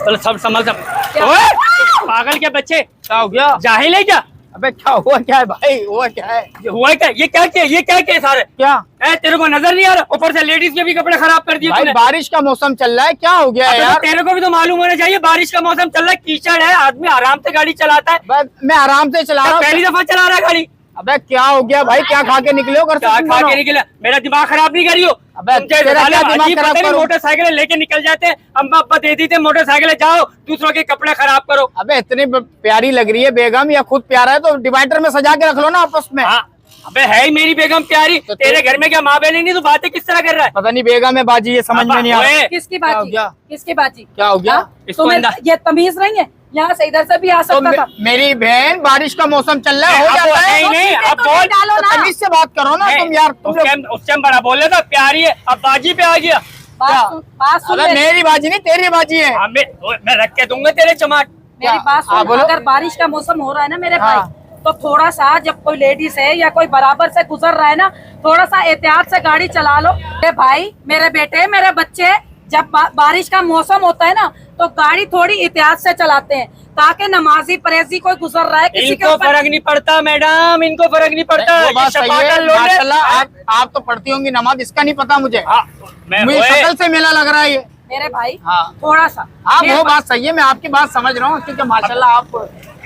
चलो सब संभल सब। ओए पागल के बच्चे, क्या हो गया? जाहिल है क्या? अबे क्या हुआ, क्या है भाई, हुआ क्या है? ये हुआ क्या? ये क्या किया? ये क्या किया सारे? क्या तेरे को नजर नहीं आ रहा? ऊपर से लेडीज के भी कपड़े खराब कर दिए भाई, तूने। बारिश का मौसम चल रहा है, क्या हो गया यार? तेरे को भी तो मालूम होना चाहिए, बारिश का मौसम चल रहा है, कीचड़ है, आदमी आराम से गाड़ी चलाता है। बस मैं आराम से चला रहा पहली हूँ। दफा चला रहा है गाड़ी। अबे क्या हो गया भाई, क्या खा के निकले हो घर से? क्या तुम खा दोनों? के निकला? मेरा दिमाग खराब नहीं करियो। अबे तुम जैसे तेरा साले क्या दिमाग अजीब खराब पता नहीं करूं? मोटरसाइकिल लेके निकल जाते हैं, अम्मा अब्बा दे दी थे मोटरसाइकिल, जाओ दूसरों के कपड़े खराब करो। अबे इतनी प्यारी लग रही है बेगम, या खुद प्यारा है तो डिवाइडर में सजा के रख लो ना आपस में। हाँ, अबे है ही मेरी बेगम प्यारी। तो तेरे घर में क्या माँ बहन नहीं? तू बातें किस तरह कर रहा है? पता नहीं बेगम है बाजी, ये समझ में नहीं आ रहा। किसकी क्या हो बाजी? गया? किसकी बाजी? क्या हो गया? हाँ? इसको तुम्हें अंदर- ये तमीज नहीं है? यहाँ से इधर से भी आ तो सकता था। मेरी बहन, बारिश का मौसम चल रहा है, हो अब जाता है। नहीं, नहीं, अब तो बोल। डालो तो ना। तमीज से बात करो ना तुम यार। तुम लोग उस टाइम बड़ा बोल रहा था प्यारी है, अब बाजी पे आ गया। बात सुन अबे मेरी बाजी नहीं, तेरी बाजी है। हाँ, मैं रख के दूंगा तेरे चमाट। मेरी बात हाँ, सुन। बोलो। अगर बारिश का मौसम हो रहा है ना मेरे हाँ। भाई, तो थोड़ा सा, जब कोई लेडीज है या कोई बराबर से गुजर रहा है ना, थोड़ा सा एहतियात से गाड़ी चला लो। मेरे भाई, मेरे बेटे, मेरे बच्चे, जब बारिश का मौसम होता है ना, तो गाड़ी थोड़ी एहतियात से चलाते हैं, ताकि नमाजी परहेजी कोई गुजर रहा है किसी के इनको ऊपर। फर्क नहीं पड़ता मैडम, इनको फर्क नहीं पड़ता। वो ये बात सही शपाटल है लोग हैं। माशाल्लाह। आप तो पढ़ती होंगी नमाज, इसका नहीं पता मुझे। हाँ, मुझे शक्ल से मेला लग रहा है ये। मेरे भाई हाँ। थोड़ा सा हाँ मेरे वो भाई- बात सही है, मैं आपकी बात समझ रहा हूँ, क्योंकि माशाल्लाह आप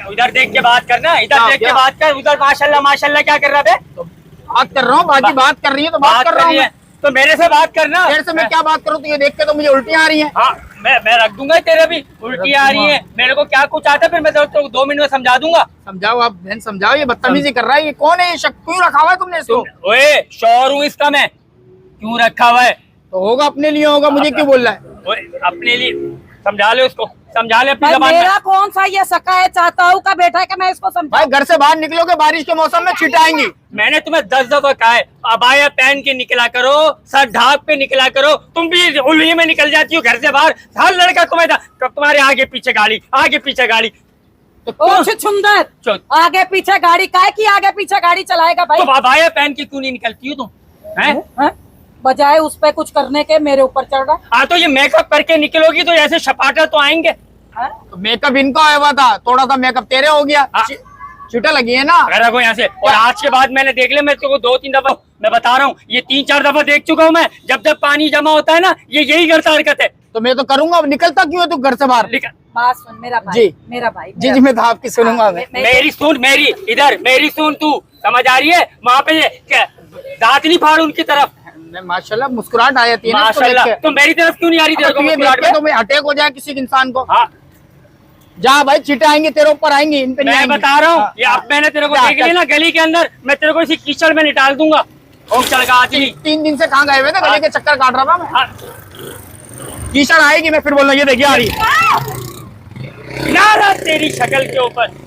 उधर देख के बात करना, इधर क्या- देख के क्या? बात कर। उधर माशाल्लाह माशाल्लाह क्या कर रहा है? बात कर रहा हूँ। बाजी बात कर रही है तो बात कर रहा हूँ। तो मेरे से बात करना। तेरे से मैं क्या बात करूँ? तो ये देख के तो मुझे उल्टियाँ आ रही हैं। हाँ, मैं रख दूंगा तेरे भी। उल्टी आ रही है, मेरे को क्या कुछ आता है, फिर मैं तो 2 मिनट में समझा दूंगा। समझाओ आप बहन, समझाओ। ये बदतमीजी कर रहा है, ये कौन है? ये शक क्यों रखा हुआ है तुमने इसको? ओए शौर हूँ इसका मैं, क्यों रखा हुआ है? तो होगा अपने लिए, होगा, मुझे क्यों बोल रहा है? ओए अपने लिए समझा ले उसको, समझा ले अपनी भाई, जबान में। मेरा कौन सा ये सका है, चाहता हूँ का बेटा है कि मैं इसको समझाऊं? भाई घर से बाहर निकलोगे बारिश के मौसम में, छींट आएंगी। मैंने तुम्हें 10 दफा कहा है, अबाया पहन के निकला करो, सर ढाक पे निकला करो। तुम भी उल्ही में निकल जाती हो घर से बाहर। हर लड़का तुम्हारे आगे पीछे गाड़ी, आगे पीछे गाड़ी। ओ छुछुंदर, आगे पीछे गाड़ी काहे की आगे पीछे गाड़ी चलाएगा भाई? तो अबाया पहन के क्यों नहीं निकलती हो तुम? हैं? हैं? बजाय उस पे कुछ करने के मेरे ऊपर चढ़ रहा है। हाँ, तो ये मेकअप करके निकलोगी तो ऐसे शपाटर तो आएंगे। हैं? तो मेकअप इनका आया हुआ था, थोड़ा सा मेकअप तेरे हो गया। हाँ। छींटा लगी है ना। घर रखो यहाँ से। और आज के बाद मैंने देख लिया, मैं तेरे को 2-3 दफा मैं बता रहा हूँ, ये 3-4 दफा देख चुका हूँ मैं। जब जब पानी जमा होता है ना, ये यही करता हरकत है। तो मैं तो करूंगा। अब निकलता क्यों है तू घर से बाहर? बात सुन मेरा भाई। जी। मेरा भाई, जी जी, मैं तो आपकी सुनूंगा। मैं मेरी सुन, मेरी इधर, मेरी सुन, तू समझ आ रही है? वहाँ पे दांत नहीं फाड़ उनकी तरफ। माशाल्लाह मुस्कुराहट आ जाती है ना इसको देख माशाल्लाह। के। तो मेरी तरफ क्यों नहीं आ रही तेरे को अब ये देख मुस्कुराहट के में? तो मैं अटैक हो जाए किसी इंसान को। हाँ, जा भाई, चीटे आएंगे तेरे ऊपर, आएंगी, इन पे नहीं मैं आएंगी। बता रहा हूँ, हाँ, ये अब मैंने तेरे को क्या- देख लिया ना गली के अंदर, मैं तेरे को इसी कीचड़ में निकाल दूंगा। कीचड़ का आदमी। 3 दिन से कहाँ गए हुए थे? गले के चक्कर काट रहा था मैं। हाँ, कीचड़ आएगी, मैं फिर बोल रहा हूँ, ये देखिए आ रही है। नारा तेरी शक्ल के ऊपर।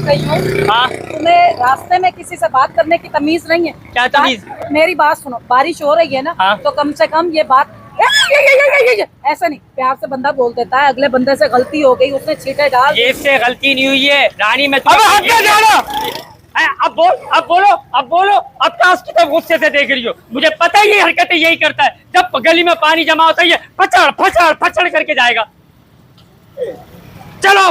हाँ, तुम्हें रास्ते में किसी से बात करने की तमीज नहीं है? क्या तमीज? मेरी बात सुनो, बारिश हो रही है ना, हाँ। तो कम से कम ये बात ऐसा नहीं, प्यार से बंदा बोल देता है, अगले बंदे से गलती हो गई, उसने छींटे डाल। ये इससे गलती नहीं हुई है रानी। मैं अबे हट जा, जाना। अब बोल, अब बोलो, अब बोलो। अब क्या उसकी तरफ गुस्से से देख रही हो? मुझे पता है ये हरकतें यही करता है। जब गली में पानी जमा होता है, ये फचड़ फचड़ फचड़ करके जाएगा। चलो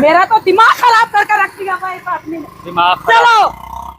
मेरा तो दिमाग खराब करके रख दिया भाई इस आदमी ने। दिमाग चलो